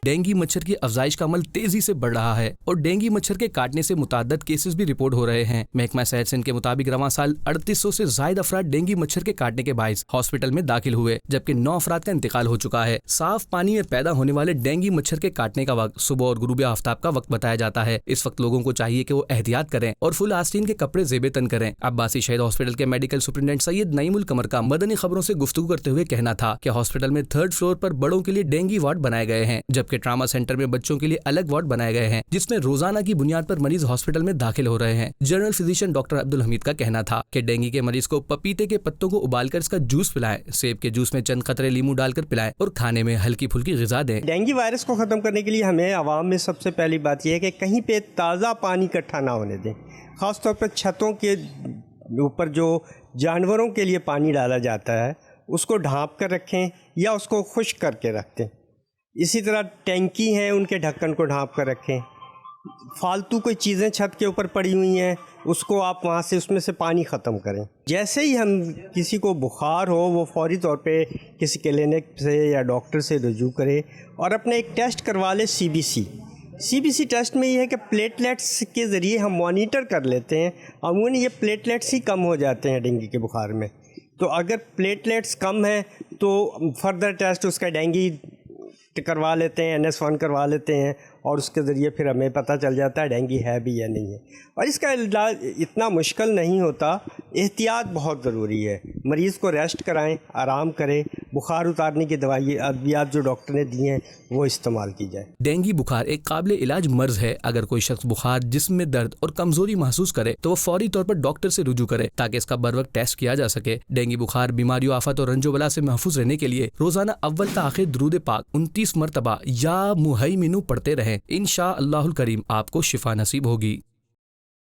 Dengue मच्छर की अफजाइश का अमल तेजी से बढ़ रहा है और डेंगू मच्छर के काटने से मुताद्दद केसेस भी रिपोर्ट हो रहे हैं। महकमा सेहत सिंध के मुताबिक रवां साल 3800 से ज्यादा अफराद डेंगू मच्छर के काटने के बाइस हॉस्पिटल में दाखिल हुए, जबकि 9 अफराद का इंतकाल हो चुका है। साफ पानी में पैदा होने वाले डेंगू मच्छर के काटने का वक्त सुबह और गुरूब आफ्ताब का वक्त बताया जाता है। इस वक्त लोगों को चाहिए कि वो एहतियात करें और फुल आस्तीन के कपड़े जेबे तन करें। अब्बासी शहीद हॉस्पिटल के मेडिकल सुपरिटेंडेंट सैयद नईमुल कमर का मदनी खबरों से गुफ्तगू करते हुए कहना था कि हॉस्पिटल में 3rd फ्लोर पर बड़ों के लिए डेंगू वार्ड बनाए गए हैं, जबकि ट्रामा सेंटर में बच्चों के लिए अलग वार्ड बनाए गए हैं, जिसमें रोजाना की बुनियाद पर मरीज हॉस्पिटल में दाखिल हो रहे हैं। General physician doctor Abdul Hamid का कहना था कि डेंगू के मरीज को पपीते के पत्तों को उबालकर इसका जूस पिलाएं, सेब के जूस में चंद कतरे लीमू डालकर पिलाएं और खाने में हल्की फुल्की गिज़ा दें। डेंगू वायरस को ख़त्म करने के लिए हमें आवाम में सबसे पहली बात यह है कि कहीं पे ताज़ा पानी इकट्ठा ना होने दें। ख़ासतौर पर छतों के ऊपर जो जानवरों के लिए पानी डाला जाता है उसको ढाँप कर रखें या उसको खुश्क करके रखें। इसी तरह टैंकी हैं उनके ढक्कन को ढाँप कर रखें। फालतू कोई चीज़ें छत के ऊपर पड़ी हुई हैं उसको आप वहाँ से उसमें से पानी ख़त्म करें। जैसे ही हम किसी को बुखार हो वो फौरी तौर पे किसी क्लिनिक से या डॉक्टर से रुजू करे और अपने एक टेस्ट करवा ले। CBC टेस्ट में ये है कि प्लेटलेट्स के ज़रिए हम मॉनिटर कर लेते हैं। अमूमन ये प्लेटलेट्स ही कम हो जाते हैं डेंगू के बुखार में। तो अगर प्लेटलेट्स कम हैं तो फर्दर टेस्ट उसका डेंगू करवा लेते हैं, NS1 करवा लेते हैं और उसके ज़रिए फिर हमें पता चल जाता है डेंगू है भी या नहीं है। और इसका इलाज इतना मुश्किल नहीं होता, एहतियात बहुत ज़रूरी है। मरीज़ को रेस्ट कराएं, आराम करें, बुखार उतारने की दवाई अद्वियात जो डॉक्टर ने दी हैं वो इस्तेमाल की जाए। डेंगू बुखार एक काबिल इलाज मर्ज है। अगर कोई शख्स बुखार, जिस्म में दर्द और कमजोरी महसूस करे तो वो फौरी तौर पर डॉक्टर से रुजू करे ताकि इसका बर वक्त टेस्ट किया जा सके। डेंगू बुखार, बीमारियों, आफत और रंजो बला से महफूज रहने के लिए रोजाना अव्वल ता आखिर दुरूद पाक 29 मरतबा या मुहैमिनु पढ़ते रहें। इंशा अल्लाहुल करीम आपको शिफा नसीब होगी।